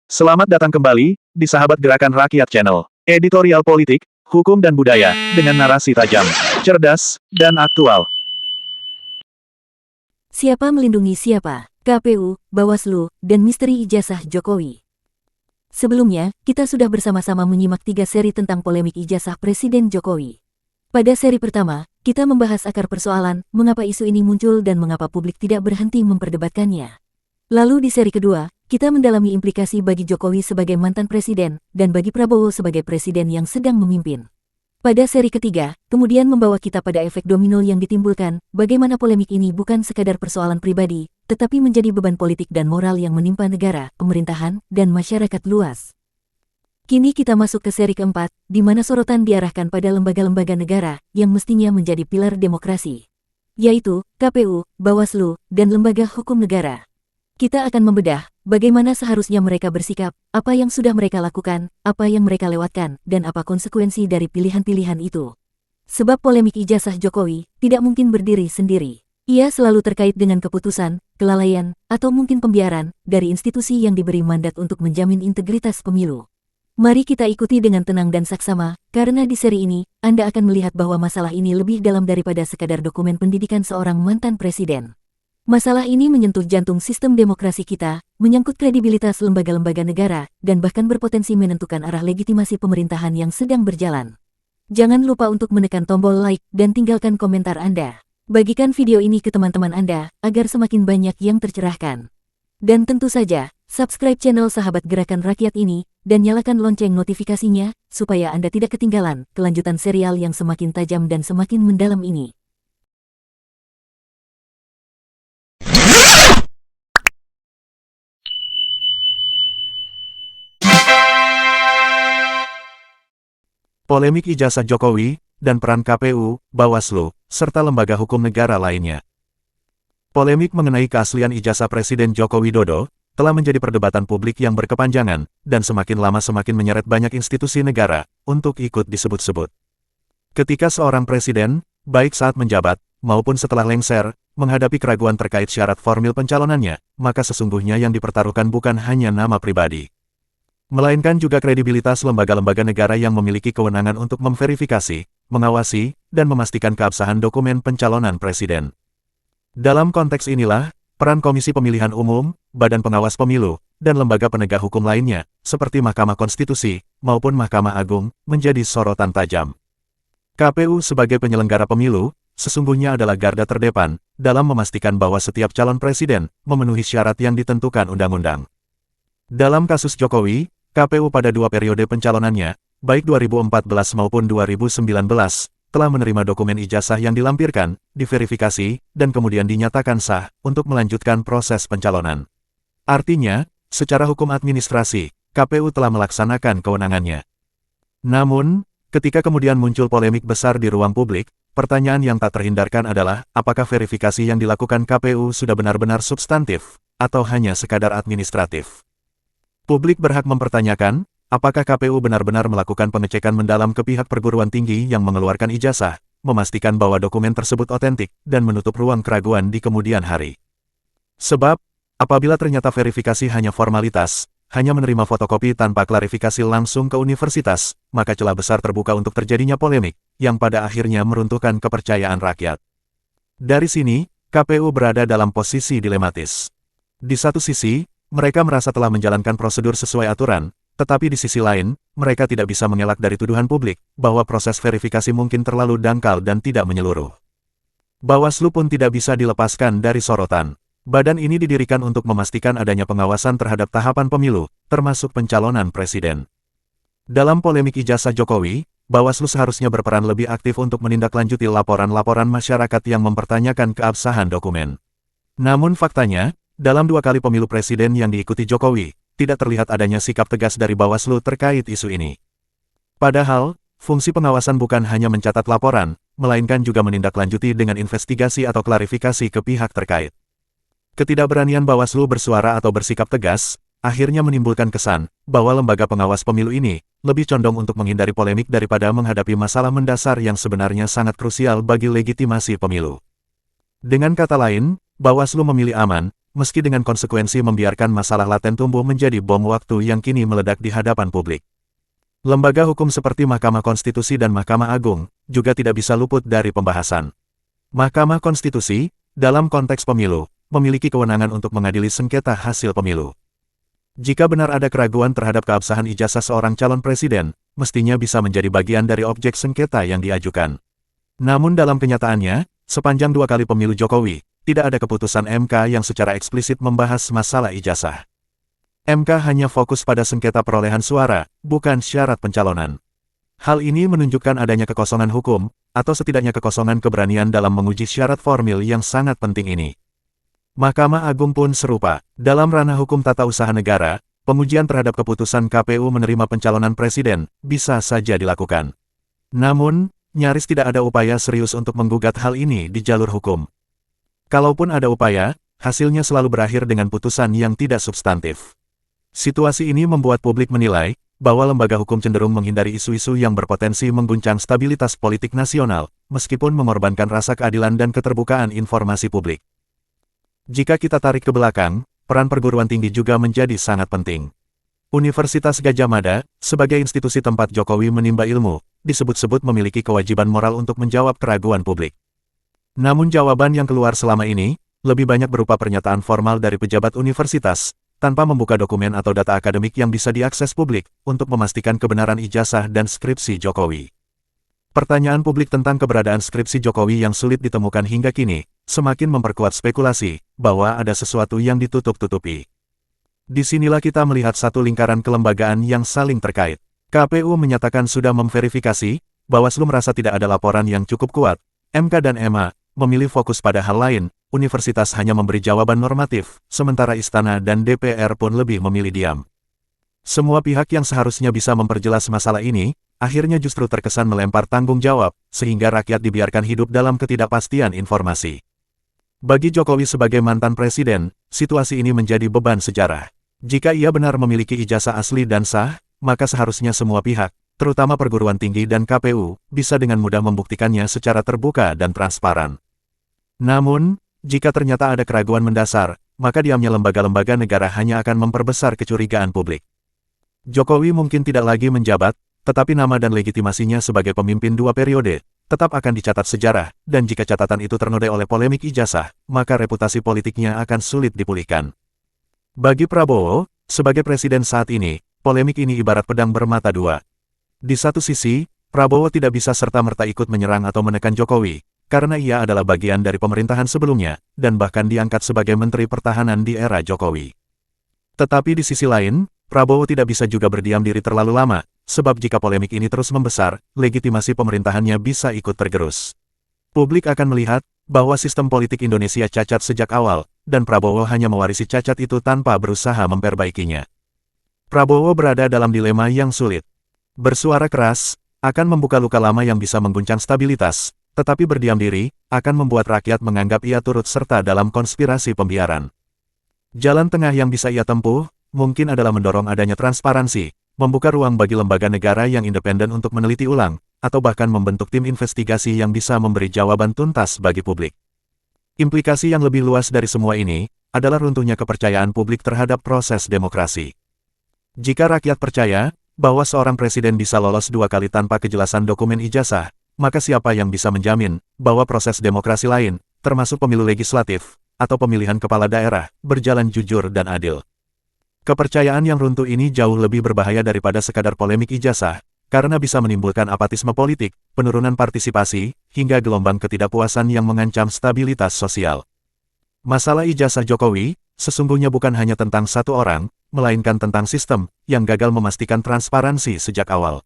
Selamat datang kembali di Sahabat Gerakan Rakyat Channel. Editorial politik, hukum dan budaya, dengan narasi tajam, cerdas, dan aktual. Siapa melindungi siapa? KPU, Bawaslu, dan misteri ijazah Jokowi. Sebelumnya, kita sudah bersama-sama menyimak 3 seri tentang polemik ijazah Presiden Jokowi. Pada seri pertama, kita membahas akar persoalan, mengapa isu ini muncul dan mengapa publik tidak berhenti memperdebatkannya. Lalu di seri kedua, kita mendalami implikasi bagi Jokowi sebagai mantan presiden, dan bagi Prabowo sebagai presiden yang sedang memimpin. Pada seri ketiga, kemudian membawa kita pada efek domino yang ditimbulkan, bagaimana polemik ini bukan sekadar persoalan pribadi, tetapi menjadi beban politik dan moral yang menimpa negara, pemerintahan, dan masyarakat luas. Kini kita masuk ke seri keempat, di mana sorotan diarahkan pada lembaga-lembaga negara, yang mestinya menjadi pilar demokrasi, yaitu KPU, Bawaslu, dan lembaga hukum negara. Kita akan membedah bagaimana seharusnya mereka bersikap, apa yang sudah mereka lakukan, apa yang mereka lewatkan, dan apa konsekuensi dari pilihan-pilihan itu. Sebab polemik ijazah Jokowi tidak mungkin berdiri sendiri. Ia selalu terkait dengan keputusan, kelalaian, atau mungkin pembiaran dari institusi yang diberi mandat untuk menjamin integritas pemilu. Mari kita ikuti dengan tenang dan saksama, karena di seri ini, Anda akan melihat bahwa masalah ini lebih dalam daripada sekadar dokumen pendidikan seorang mantan presiden. Masalah ini menyentuh jantung sistem demokrasi kita, menyangkut kredibilitas lembaga-lembaga negara, dan bahkan berpotensi menentukan arah legitimasi pemerintahan yang sedang berjalan. Jangan lupa untuk menekan tombol like dan tinggalkan komentar Anda. Bagikan video ini ke teman-teman Anda, agar semakin banyak yang tercerahkan. Dan tentu saja, subscribe channel Sahabat Gerakan Rakyat ini, dan nyalakan lonceng notifikasinya, supaya Anda tidak ketinggalan kelanjutan serial yang semakin tajam dan semakin mendalam ini. Polemik ijazah Jokowi, dan peran KPU, Bawaslu, serta lembaga hukum negara lainnya. Polemik mengenai keaslian ijazah Presiden Joko Widodo telah menjadi perdebatan publik yang berkepanjangan, dan semakin lama semakin menyeret banyak institusi negara untuk ikut disebut-sebut. Ketika seorang presiden, baik saat menjabat, maupun setelah lengser, menghadapi keraguan terkait syarat formil pencalonannya, maka sesungguhnya yang dipertaruhkan bukan hanya nama pribadi, melainkan juga kredibilitas lembaga-lembaga negara yang memiliki kewenangan untuk memverifikasi, mengawasi, dan memastikan keabsahan dokumen pencalonan presiden. Dalam konteks inilah, peran Komisi Pemilihan Umum, Badan Pengawas Pemilu, dan lembaga penegak hukum lainnya, seperti Mahkamah Konstitusi, maupun Mahkamah Agung, menjadi sorotan tajam. KPU sebagai penyelenggara pemilu, sesungguhnya adalah garda terdepan, dalam memastikan bahwa setiap calon presiden memenuhi syarat yang ditentukan undang-undang. Dalam kasus Jokowi, KPU pada 2 periode pencalonannya, baik 2014 maupun 2019, telah menerima dokumen ijazah yang dilampirkan, diverifikasi, dan kemudian dinyatakan sah untuk melanjutkan proses pencalonan. Artinya, secara hukum administrasi, KPU telah melaksanakan kewenangannya. Namun, ketika kemudian muncul polemik besar di ruang publik, pertanyaan yang tak terhindarkan adalah, apakah verifikasi yang dilakukan KPU sudah benar-benar substantif, atau hanya sekadar administratif? Publik berhak mempertanyakan, apakah KPU benar-benar melakukan pengecekan mendalam ke pihak perguruan tinggi yang mengeluarkan ijazah, memastikan bahwa dokumen tersebut otentik, dan menutup ruang keraguan di kemudian hari. Sebab, apabila ternyata verifikasi hanya formalitas, hanya menerima fotokopi tanpa klarifikasi langsung ke universitas, maka celah besar terbuka untuk terjadinya polemik, yang pada akhirnya meruntuhkan kepercayaan rakyat. Dari sini, KPU berada dalam posisi dilematis. Di satu sisi, mereka merasa telah menjalankan prosedur sesuai aturan, tetapi di sisi lain, mereka tidak bisa mengelak dari tuduhan publik, bahwa proses verifikasi mungkin terlalu dangkal dan tidak menyeluruh. Bawaslu pun tidak bisa dilepaskan dari sorotan. Badan ini didirikan untuk memastikan adanya pengawasan terhadap tahapan pemilu, termasuk pencalonan presiden. Dalam polemik ijazah Jokowi, Bawaslu seharusnya berperan lebih aktif untuk menindaklanjuti laporan-laporan masyarakat yang mempertanyakan keabsahan dokumen. Namun faktanya, dalam 2 kali pemilu presiden yang diikuti Jokowi, tidak terlihat adanya sikap tegas dari Bawaslu terkait isu ini. Padahal, fungsi pengawasan bukan hanya mencatat laporan, melainkan juga menindaklanjuti dengan investigasi atau klarifikasi ke pihak terkait. Ketidakberanian Bawaslu bersuara atau bersikap tegas, akhirnya menimbulkan kesan bahwa lembaga pengawas pemilu ini lebih condong untuk menghindari polemik daripada menghadapi masalah mendasar yang sebenarnya sangat krusial bagi legitimasi pemilu. Dengan kata lain, Bawaslu memilih aman, meski dengan konsekuensi membiarkan masalah laten tumbuh menjadi bom waktu yang kini meledak di hadapan publik. Lembaga hukum seperti Mahkamah Konstitusi dan Mahkamah Agung juga tidak bisa luput dari pembahasan. Mahkamah Konstitusi, dalam konteks pemilu, memiliki kewenangan untuk mengadili sengketa hasil pemilu. Jika benar ada keraguan terhadap keabsahan ijazah seorang calon presiden, mestinya bisa menjadi bagian dari objek sengketa yang diajukan. Namun dalam kenyataannya, sepanjang 2 kali pemilu Jokowi, tidak ada keputusan MK yang secara eksplisit membahas masalah ijazah. MK hanya fokus pada sengketa perolehan suara, bukan syarat pencalonan. Hal ini menunjukkan adanya kekosongan hukum, atau setidaknya kekosongan keberanian dalam menguji syarat formil yang sangat penting ini. Mahkamah Agung pun serupa. Dalam ranah hukum tata usaha negara, pengujian terhadap keputusan KPU menerima pencalonan presiden bisa saja dilakukan. Namun, nyaris tidak ada upaya serius untuk menggugat hal ini di jalur hukum. Kalaupun ada upaya, hasilnya selalu berakhir dengan putusan yang tidak substantif. Situasi ini membuat publik menilai bahwa lembaga hukum cenderung menghindari isu-isu yang berpotensi mengguncang stabilitas politik nasional, meskipun mengorbankan rasa keadilan dan keterbukaan informasi publik. Jika kita tarik ke belakang, peran perguruan tinggi juga menjadi sangat penting. Universitas Gadjah Mada, sebagai institusi tempat Jokowi menimba ilmu, disebut-sebut memiliki kewajiban moral untuk menjawab keraguan publik. Namun jawaban yang keluar selama ini, lebih banyak berupa pernyataan formal dari pejabat universitas, tanpa membuka dokumen atau data akademik yang bisa diakses publik, untuk memastikan kebenaran ijazah dan skripsi Jokowi. Pertanyaan publik tentang keberadaan skripsi Jokowi yang sulit ditemukan hingga kini, semakin memperkuat spekulasi, bahwa ada sesuatu yang ditutup-tutupi. Disinilah kita melihat satu lingkaran kelembagaan yang saling terkait. KPU menyatakan sudah memverifikasi, Bawaslu merasa tidak ada laporan yang cukup kuat, MK dan MA memilih fokus pada hal lain, Universitas hanya memberi jawaban normatif, sementara Istana dan DPR pun lebih memilih diam. Semua pihak yang seharusnya bisa memperjelas masalah ini, akhirnya justru terkesan melempar tanggung jawab, sehingga rakyat dibiarkan hidup dalam ketidakpastian informasi. Bagi Jokowi sebagai mantan presiden, situasi ini menjadi beban sejarah. Jika ia benar memiliki ijazah asli dan sah, maka seharusnya semua pihak, terutama perguruan tinggi dan KPU, bisa dengan mudah membuktikannya secara terbuka dan transparan. Namun, jika ternyata ada keraguan mendasar, maka diamnya lembaga-lembaga negara hanya akan memperbesar kecurigaan publik. Jokowi mungkin tidak lagi menjabat, tetapi nama dan legitimasinya sebagai pemimpin 2 periode, tetap akan dicatat sejarah, dan jika catatan itu ternodai oleh polemik ijazah, maka reputasi politiknya akan sulit dipulihkan. Bagi Prabowo, sebagai presiden saat ini, polemik ini ibarat pedang bermata dua. Di satu sisi, Prabowo tidak bisa serta-merta ikut menyerang atau menekan Jokowi, karena ia adalah bagian dari pemerintahan sebelumnya, dan bahkan diangkat sebagai Menteri Pertahanan di era Jokowi. Tetapi di sisi lain, Prabowo tidak bisa juga berdiam diri terlalu lama, sebab jika polemik ini terus membesar, legitimasi pemerintahannya bisa ikut tergerus. Publik akan melihat bahwa sistem politik Indonesia cacat sejak awal, dan Prabowo hanya mewarisi cacat itu tanpa berusaha memperbaikinya. Prabowo berada dalam dilema yang sulit. Bersuara keras, akan membuka luka lama yang bisa mengguncang stabilitas, tetapi berdiam diri, akan membuat rakyat menganggap ia turut serta dalam konspirasi pembiaran. Jalan tengah yang bisa ia tempuh, mungkin adalah mendorong adanya transparansi, membuka ruang bagi lembaga negara yang independen untuk meneliti ulang, atau bahkan membentuk tim investigasi yang bisa memberi jawaban tuntas bagi publik. Implikasi yang lebih luas dari semua ini, adalah runtuhnya kepercayaan publik terhadap proses demokrasi. Jika rakyat percaya, bahwa seorang presiden bisa lolos 2 kali tanpa kejelasan dokumen ijazah, maka siapa yang bisa menjamin, bahwa proses demokrasi lain, termasuk pemilu legislatif, atau pemilihan kepala daerah, berjalan jujur dan adil. Kepercayaan yang runtuh ini jauh lebih berbahaya daripada sekadar polemik ijazah, karena bisa menimbulkan apatisme politik, penurunan partisipasi, hingga gelombang ketidakpuasan yang mengancam stabilitas sosial. Masalah ijazah Jokowi, sesungguhnya bukan hanya tentang satu orang, melainkan tentang sistem, yang gagal memastikan transparansi sejak awal.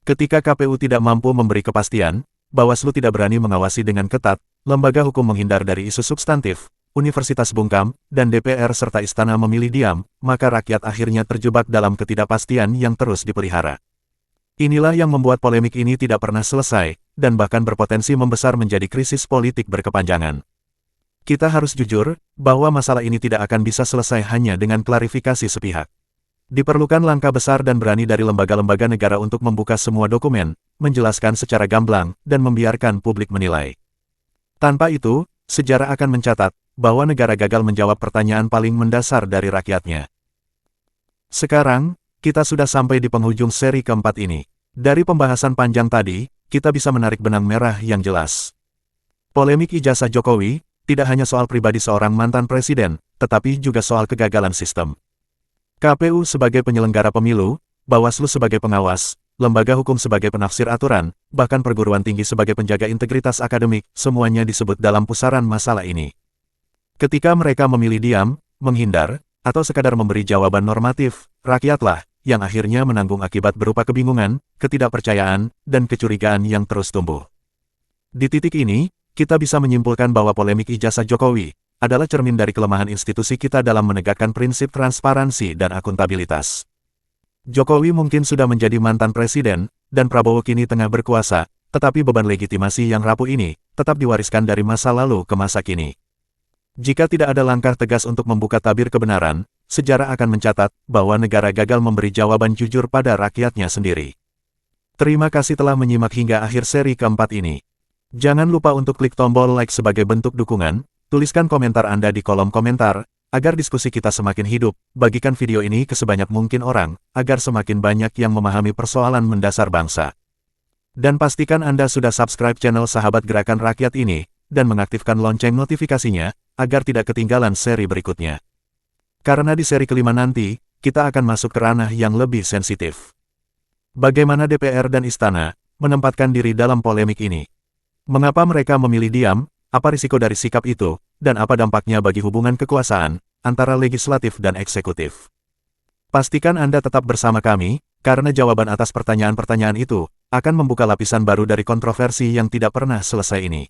Ketika KPU tidak mampu memberi kepastian, Bawaslu tidak berani mengawasi dengan ketat, lembaga hukum menghindar dari isu substantif, Universitas bungkam, dan DPR serta Istana memilih diam, maka rakyat akhirnya terjebak dalam ketidakpastian yang terus dipelihara. Inilah yang membuat polemik ini tidak pernah selesai, dan bahkan berpotensi membesar menjadi krisis politik berkepanjangan. Kita harus jujur, bahwa masalah ini tidak akan bisa selesai hanya dengan klarifikasi sepihak. Diperlukan langkah besar dan berani dari lembaga-lembaga negara untuk membuka semua dokumen, menjelaskan secara gamblang, dan membiarkan publik menilai. Tanpa itu, sejarah akan mencatat bahwa negara gagal menjawab pertanyaan paling mendasar dari rakyatnya. Sekarang, kita sudah sampai di penghujung seri keempat ini. Dari pembahasan panjang tadi, kita bisa menarik benang merah yang jelas. Polemik ijazah Jokowi tidak hanya soal pribadi seorang mantan presiden, tetapi juga soal kegagalan sistem. KPU sebagai penyelenggara pemilu, Bawaslu sebagai pengawas, lembaga hukum sebagai penafsir aturan, bahkan perguruan tinggi sebagai penjaga integritas akademik, semuanya disebut dalam pusaran masalah ini. Ketika mereka memilih diam, menghindar, atau sekadar memberi jawaban normatif, rakyatlah yang akhirnya menanggung akibat berupa kebingungan, ketidakpercayaan, dan kecurigaan yang terus tumbuh. Di titik ini, kita bisa menyimpulkan bahwa polemik ijazah Jokowi adalah cermin dari kelemahan institusi kita dalam menegakkan prinsip transparansi dan akuntabilitas. Jokowi mungkin sudah menjadi mantan presiden, dan Prabowo kini tengah berkuasa, tetapi beban legitimasi yang rapuh ini tetap diwariskan dari masa lalu ke masa kini. Jika tidak ada langkah tegas untuk membuka tabir kebenaran, sejarah akan mencatat bahwa negara gagal memberi jawaban jujur pada rakyatnya sendiri. Terima kasih telah menyimak hingga akhir seri keempat ini. Jangan lupa untuk klik tombol like sebagai bentuk dukungan, tuliskan komentar Anda di kolom komentar, agar diskusi kita semakin hidup. Bagikan video ini ke sebanyak mungkin orang, agar semakin banyak yang memahami persoalan mendasar bangsa. Dan pastikan Anda sudah subscribe channel Sahabat Gerakan Rakyat ini, dan mengaktifkan lonceng notifikasinya, agar tidak ketinggalan seri berikutnya. Karena di seri kelima nanti, kita akan masuk ke ranah yang lebih sensitif. Bagaimana DPR dan Istana menempatkan diri dalam polemik ini? Mengapa mereka memilih diam? Apa risiko dari sikap itu? Dan apa dampaknya bagi hubungan kekuasaan antara legislatif dan eksekutif? Pastikan Anda tetap bersama kami, karena jawaban atas pertanyaan-pertanyaan itu akan membuka lapisan baru dari kontroversi yang tidak pernah selesai ini.